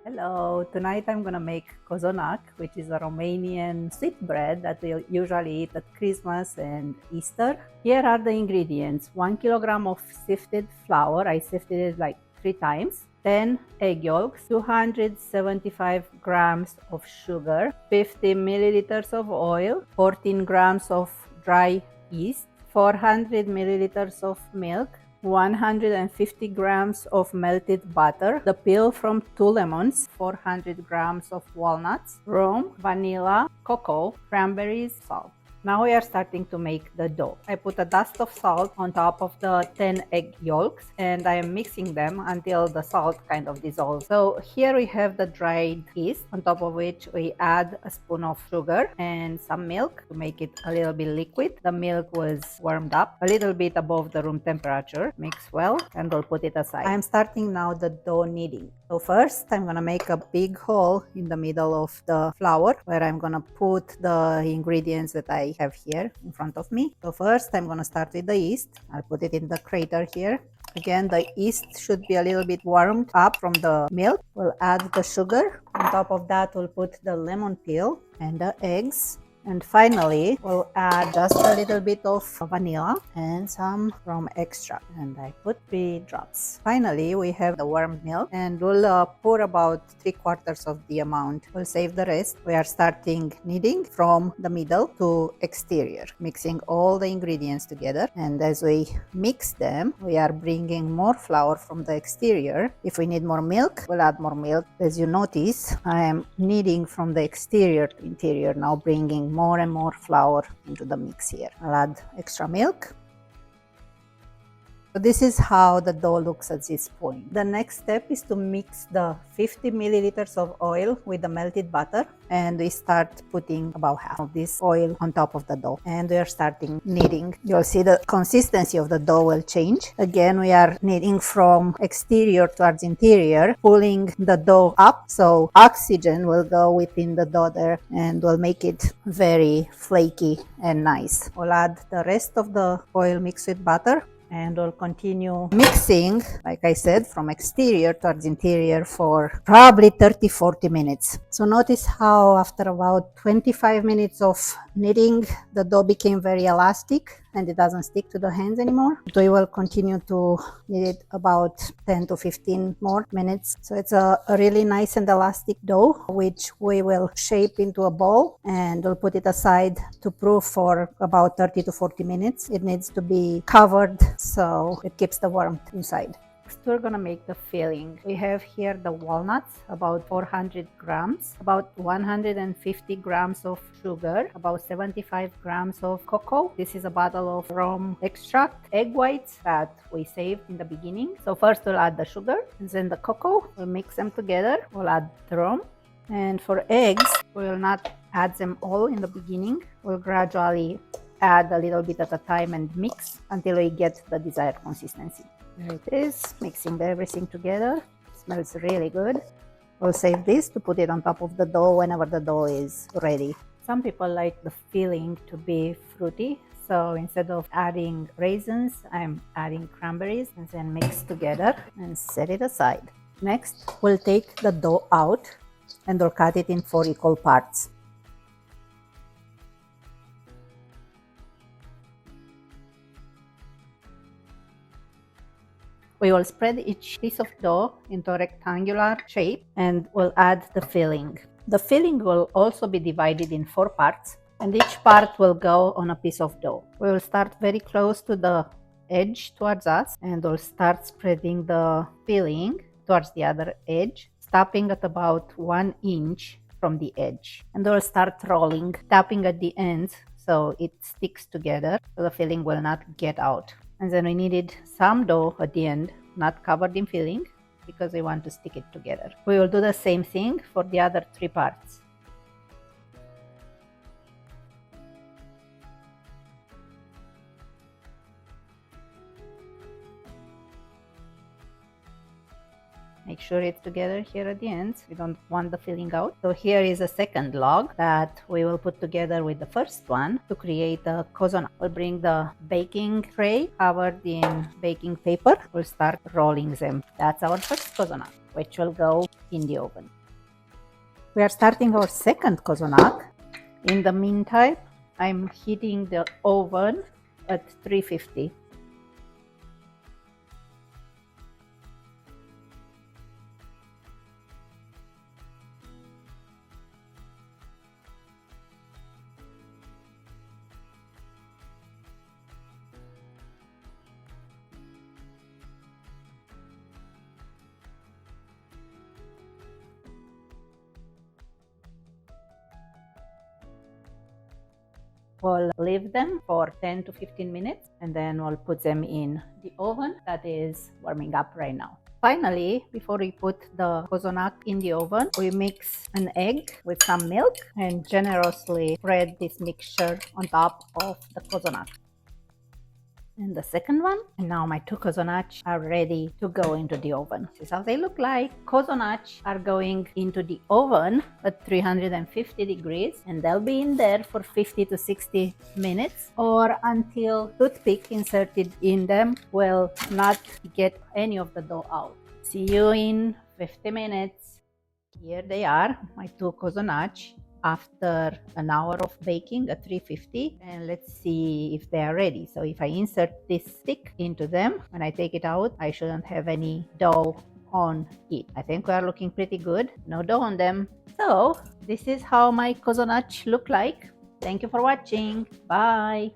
Hello, tonight I'm gonna make Cozonac, which is a Romanian sweet bread that we usually eat at Christmas and Easter. Here are the ingredients: 1 kilogram of sifted flour, I sifted it like 3 times, 10 egg yolks, 275 grams of sugar, 50 milliliters of oil, 14 grams of dry yeast, 400 milliliters of milk, 150 grams of melted butter, the peel from 2 lemons, 400 grams of walnuts, rum, vanilla, cocoa, cranberries, salt. Now we are starting to make the dough. I put a dust of salt on top of the 10 egg yolks and I am mixing them until the salt kind of dissolves. So here we have the dried yeast, on top of which we add a spoon of sugar and some milk to make it a little bit liquid. The milk was warmed up a little bit above the room temperature. Mix well and we'll put it aside. I'm starting now the dough kneading. So first I'm gonna make a big hole in the middle of the flour where I'm gonna put the ingredients that I have here in front of me. So first I'm gonna start with the yeast. I'll put it in the crater here. Again, the yeast should be a little bit warmed up from the milk. We'll add the sugar. On top of that, we'll put the lemon peel and the eggs. And finally, we'll add just a little bit of vanilla and some rum extract. And I put 3 drops. Finally, we have the warm milk and we'll pour about 3/4 of the amount. We'll save the rest. We are starting kneading from the middle to exterior, mixing all the ingredients together. And as we mix them, we are bringing more flour from the exterior. If we need more milk, we'll add more milk. As you notice, I am kneading from the exterior to interior, now bringing more and more flour into the mix here. I'll add extra milk. So this is how the dough looks at this point. The next step is to mix the 50 milliliters of oil with the melted butter, and we start putting about half of this oil on top of the dough, and we are starting kneading. You'll see the consistency of the dough will change. Again, we are kneading from exterior towards interior, pulling the dough up so oxygen will go within the dough there and will make it very flaky and nice. We'll add the rest of the oil mixed with butter and we'll continue mixing, like I said, from exterior towards interior for probably 30-40 minutes. So notice how after about 25 minutes of kneading, the dough became very elastic and it doesn't stick to the hands anymore. So we will continue to knead it about 10 to 15 more minutes. So it's a really nice and elastic dough, which we will shape into a ball and we'll put it aside to proof for about 30 to 40 minutes. It needs to be covered so it keeps the warmth inside. Next, we're gonna make the filling. We have here the walnuts, about 400 grams, about 150 grams of sugar, about 75 grams of cocoa. This is a bottle of rum extract, egg whites that we saved in the beginning. So first we'll add the sugar and then the cocoa. We'll mix them together. We'll add the rum. And for eggs, we will not add them all in the beginning. We'll gradually add a little bit at a time and mix until we get the desired consistency. There it is, mixing everything together. It smells really good. We'll save this to put it on top of the dough whenever the dough is ready. Some people like the filling to be fruity, so instead of adding raisins, I'm adding cranberries and then mix together and set it aside. Next, we'll take the dough out and we'll cut it in 4 equal parts. We will spread each piece of dough into a rectangular shape and we'll add the filling. The filling will also be divided in 4 parts and each part will go on a piece of dough. We will start very close to the edge towards us and we'll start spreading the filling towards the other edge, stopping at about 1 inch from the edge. And we'll start rolling, tapping at the ends so it sticks together so the filling will not get out. And then we needed some dough at the end, not covered in filling, because we want to stick it together. We will do the same thing for the other 3 parts. Make sure it's together here at the ends. We don't want the filling out. So here is a second log that we will put together with the first one to create a cozonac. We'll bring the baking tray covered in baking paper. We'll start rolling them. That's our first cozonac, which will go in the oven. We are starting our second Cozonac. In the meantime, I'm heating the oven at 350. We'll leave them for 10 to 15 minutes and then we'll put them in the oven that is warming up right now. Finally, before we put the Cozonac in the oven, we mix an egg with some milk and generously spread this mixture on top of the Cozonac. And the second one, and now my two Cozonac are ready to go into the oven. This is how they look like. Cozonac are going into the oven at 350 degrees and they'll be in there for 50 to 60 minutes or until toothpick inserted in them will not get any of the dough out. See you in 50 minutes. Here they are, my two Cozonac after an hour of baking at 350, and let's see if they are ready. So if I insert this stick into them, when I take it out, I shouldn't have any dough on it. I think we are looking pretty good. No dough on them. So this is how my Cozonac look like. Thank you for watching. Bye.